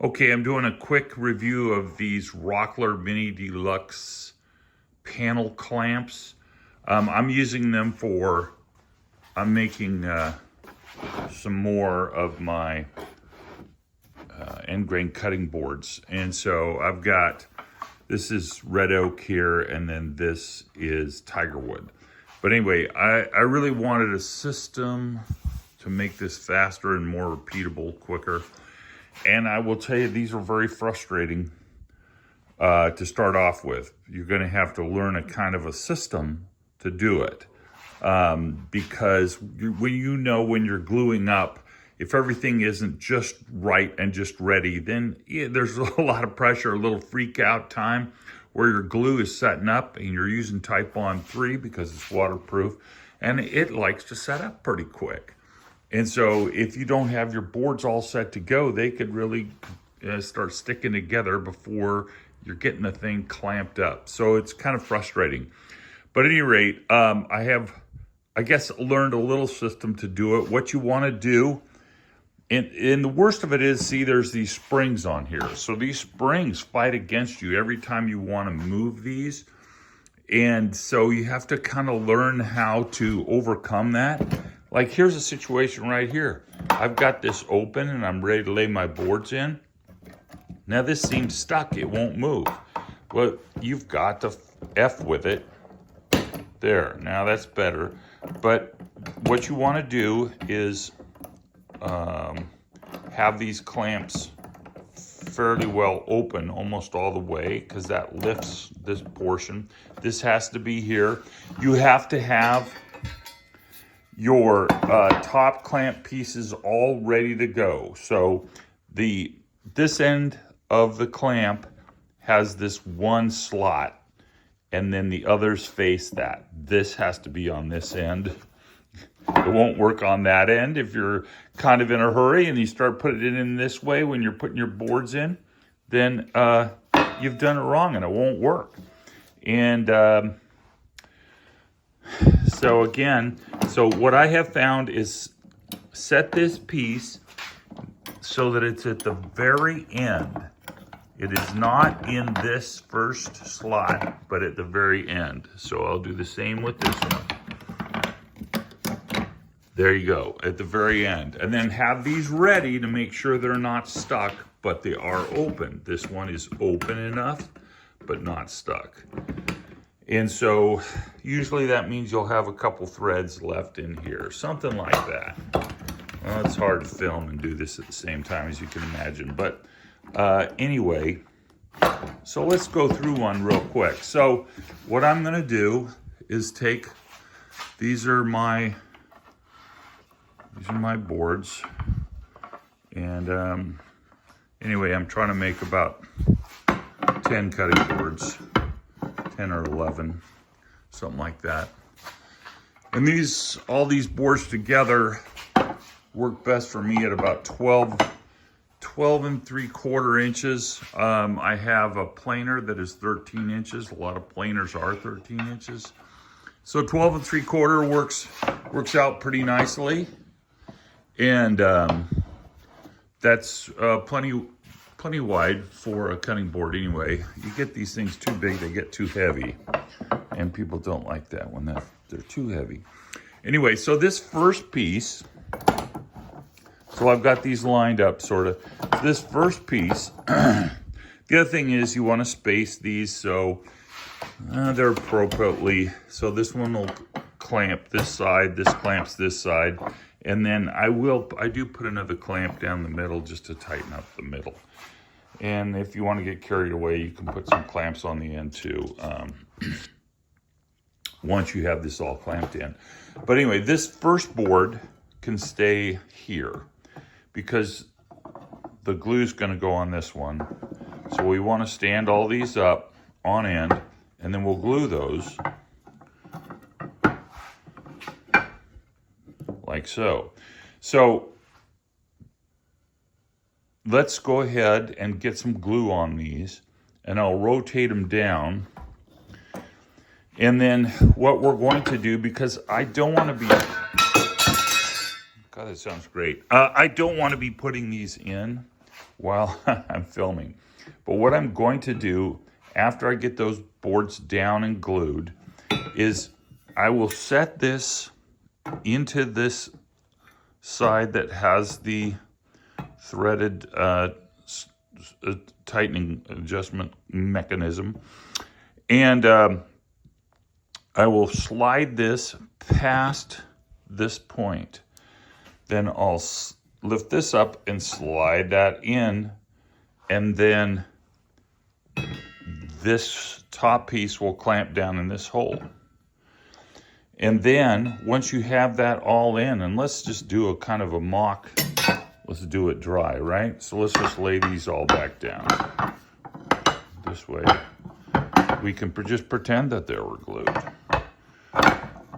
Okay, I'm doing a quick review of these Rockler Mini Deluxe panel clamps. I'm using them for, I'm making some more of my end grain cutting boards. And so I've got, this is red oak here, and then this is tiger wood. But anyway, I really wanted a system to make this faster and more repeatable, quicker. And I will tell you, these are very frustrating to start off with. You're going to have to learn a kind of a system to do it. Because when you're gluing up, if everything isn't just right and just ready, then there's a lot of pressure, a little freak out time where your glue is setting up and you're using Type-On 3 because it's waterproof, and it likes to set up pretty quick. And so if you don't have your boards all set to go, they could really start sticking together before you're getting the thing clamped up. So it's kind of frustrating. But at any rate, I have, I guess, learned a little system to do it. What you want to do, and the worst of it is, see, there's these springs on here. So these springs fight against you every time you want to move these. And so you have to kind of learn how to overcome that. Like, here's a situation right here. I've got this open and I'm ready to lay my boards in. Now this seems stuck, it won't move. Well, you've got to F with it. There, now that's better. But what you want to do is have these clamps fairly well open almost all the way, because that lifts this portion. This has to be here. You have to have your top clamp pieces all ready to go. So this end of the clamp has this one slot, and then the others face that. This has to be on this end. It won't work on that end if you're kind of in a hurry and you start putting it in this way when you're putting your boards in, then you've done it wrong and it won't work. And so again, so what I have found is set this piece so that it's at the very end. It is not in this first slot, but at the very end. So I'll do the same with this one. There you go, at the very end. And then have these ready to make sure they're not stuck, but they are open. This one is open enough, but not stuck. And so usually that means you'll have a couple threads left in here, something like that. Well, it's hard to film and do this at the same time, as you can imagine. But anyway, so let's go through one real quick. So what I'm gonna do is take, these are my boards. And anyway, I'm trying to make about 10 cutting boards. 10 or 11, something like that. And all these boards together work best for me at about 12 and 3/4 inches. I have a planer that is 13 inches. A lot of planers are 13 inches. So 12 and 3/4 works out pretty nicely. And that's plenty wide for a cutting board anyway. You get these things too big, they get too heavy. And people don't like that when they're too heavy. Anyway, so this first piece, so I've got these lined up sort of. This first piece, the other thing is you want to space these so they're appropriately. So this one will clamp this side, this clamps this side. And then I do put another clamp down the middle just to tighten up the middle. And if you want to get carried away, you can put some clamps on the end too, once you have this all clamped in. But anyway, this first board can stay here because the glue is going to go on this one. So we want to stand all these up on end, and then we'll glue those like so. So let's go ahead and get some glue on these, and I'll rotate them down. And then what we're going to do, because I don't want to be, God, that sounds great. I don't want to be putting these in while I'm filming. But what I'm going to do after I get those boards down and glued is I will set this into this side that has the threaded tightening adjustment mechanism. And I will slide this past this point. Then I'll lift this up and slide that in. And then this top piece will clamp down in this hole. And then once you have that all in, and let's just do a kind of a mock, let's do it dry, right? So let's just lay these all back down. This way, we can just pretend that they were glued.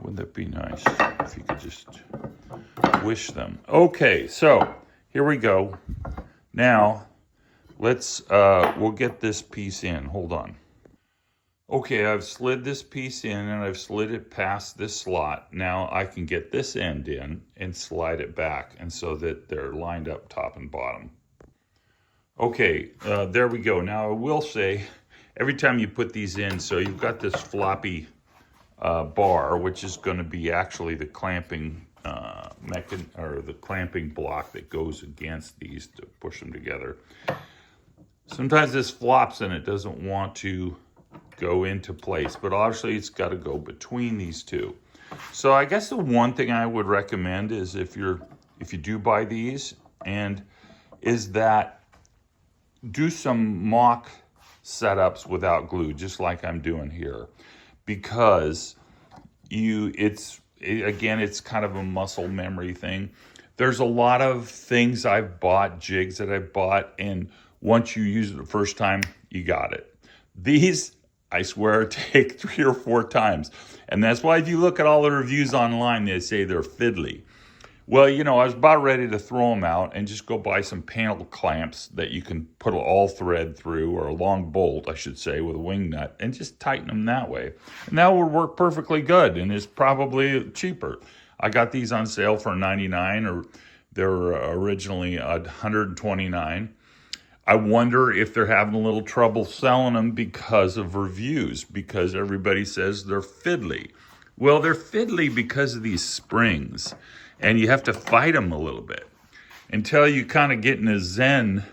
Wouldn't that be nice if you could just wish them? Okay, so here we go. Now, we'll get this piece in. Hold on. Okay, I've slid this piece in and I've slid it past this slot. Now I can get this end in and slide it back, and so that they're lined up top and bottom. Okay, there we go. Now I will say, every time you put these in, so you've got this floppy bar, which is going to be actually the clamping the clamping block that goes against these to push them together. Sometimes this flops and it doesn't want to go into place, but obviously it's got to go between these two. So I guess the one thing I would recommend is if you do buy these, is that do some mock setups without glue, just like I'm doing here, because it's kind of a muscle memory thing. There's a lot of things I've bought, jigs that I've bought, and once you use it the first time, you got it. These, I swear, take 3 or 4 times. And that's why if you look at all the reviews online, they say they're fiddly. Well, you know, I was about ready to throw them out and just go buy some panel clamps that you can put all thread through, or a long bolt, I should say, with a wing nut, and just tighten them that way. And that would work perfectly good, and it's probably cheaper. I got these on sale for $99, or they were originally $129. I wonder if they're having a little trouble selling them because of reviews, because everybody says they're fiddly. Well, they're fiddly because of these springs, and you have to fight them a little bit until you kind of get in a Zen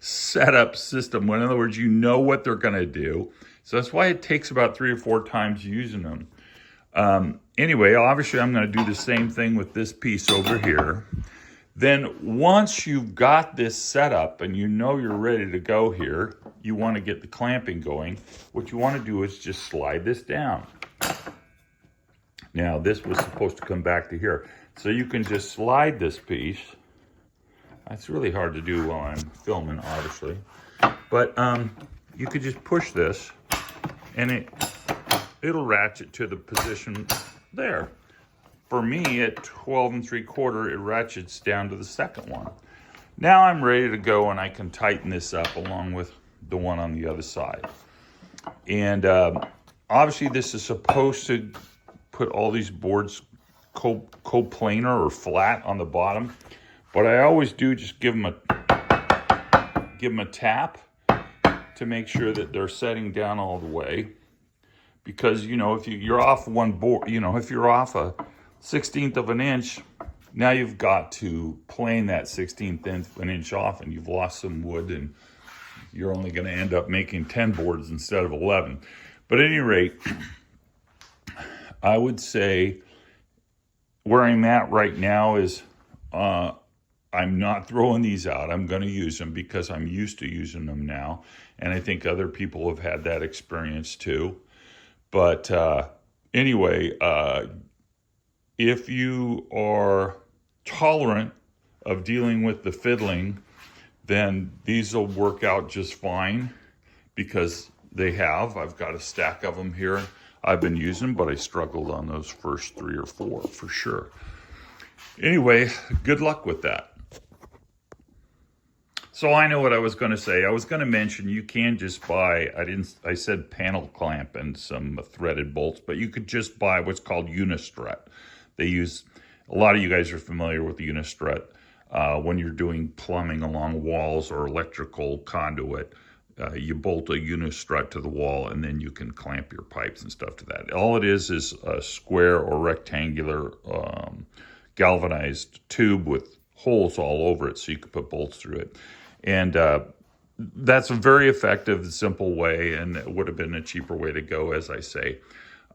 setup system. In other words, you know what they're going to do. So that's why it takes about 3 or 4 times using them. Anyway, obviously I'm going to do the same thing with this piece over here. Then once you've got this set up and you know you're ready to go here, you want to get the clamping going. What you want to do is just slide this down. Now this was supposed to come back to here. So you can just slide this piece. It's really hard to do while I'm filming, obviously. But you could just push this and it'll ratchet to the position there. For me, at 12 3/4, it ratchets down to the second one. Now I'm ready to go, and I can tighten this up along with the one on the other side. And obviously this is supposed to put all these boards coplanar or flat on the bottom. But I always do just give them a tap to make sure that they're setting down all the way. Because, you know, if you're off one board, you know, if you're off a 1/16 of an inch, now you've got to plane that 1/16 of an inch off, and you've lost some wood, and you're only going to end up making 10 boards instead of 11. But at any rate, I would say where I'm at right now is I'm not throwing these out. I'm going to use them because I'm used to using them now, and I think other people have had that experience too. But anyway, if you are tolerant of dealing with the fiddling, then these will work out just fine, because they have. I've got a stack of them here I've been using, but I struggled on those first 3 or 4 for sure. Anyway, good luck with that. So I know what I was going to say. I was going to mention you can just buy, I said panel clamp and some threaded bolts, but you could just buy what's called unistrut. They use, a lot of you guys are familiar with the unistrut when you're doing plumbing along walls or electrical conduit. You bolt a unistrut to the wall, and then you can clamp your pipes and stuff to that. All it is a square or rectangular galvanized tube with holes all over it, so you can put bolts through it. And that's a very effective, simple way, and it would have been a cheaper way to go, as I say.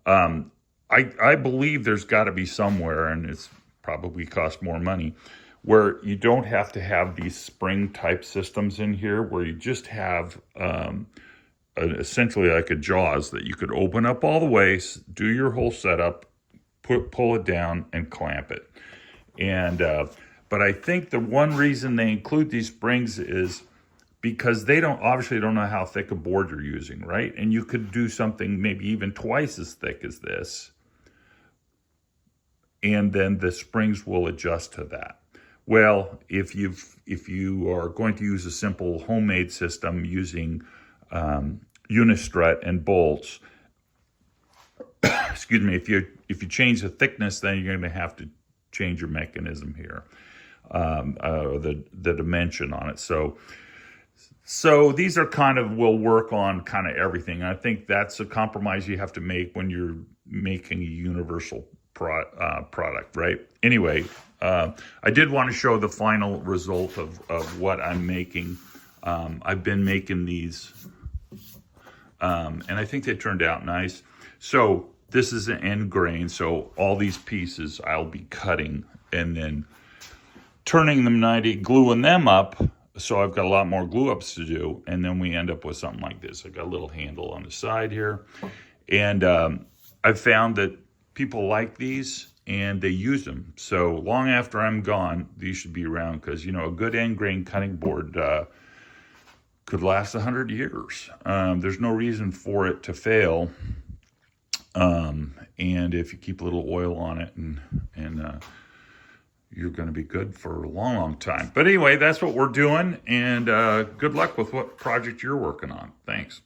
I believe there's got to be somewhere, and it's probably cost more money, where you don't have to have these spring type systems in here, where you just have essentially like a jaws that you could open up all the way, do your whole setup, pull it down and clamp it. And but I think the one reason they include these springs is because they obviously don't know how thick a board you're using, right? And you could do something maybe even twice as thick as this, and then the springs will adjust to that. Well, if you are going to use a simple homemade system using unistrut and bolts, excuse me, if you change the thickness, then you're going to have to change your mechanism here, the dimension on it. So these are will work on kind of everything. I think that's a compromise you have to make when you're making a universal product, right? Anyway, I did want to show the final result of what I'm making. I've been making these, and I think they turned out nice. So this is an end grain. So all these pieces I'll be cutting and then turning them 90, gluing them up. So I've got a lot more glue ups to do. And then we end up with something like this. I've got a little handle on the side here. And I've found that people like these and they use them. So long after I'm gone, these should be around, because, a good end grain cutting board could last 100 years. There's no reason for it to fail. And if you keep a little oil on it, and you're going to be good for a long, long time. But anyway, that's what we're doing. And good luck with what project you're working on. Thanks.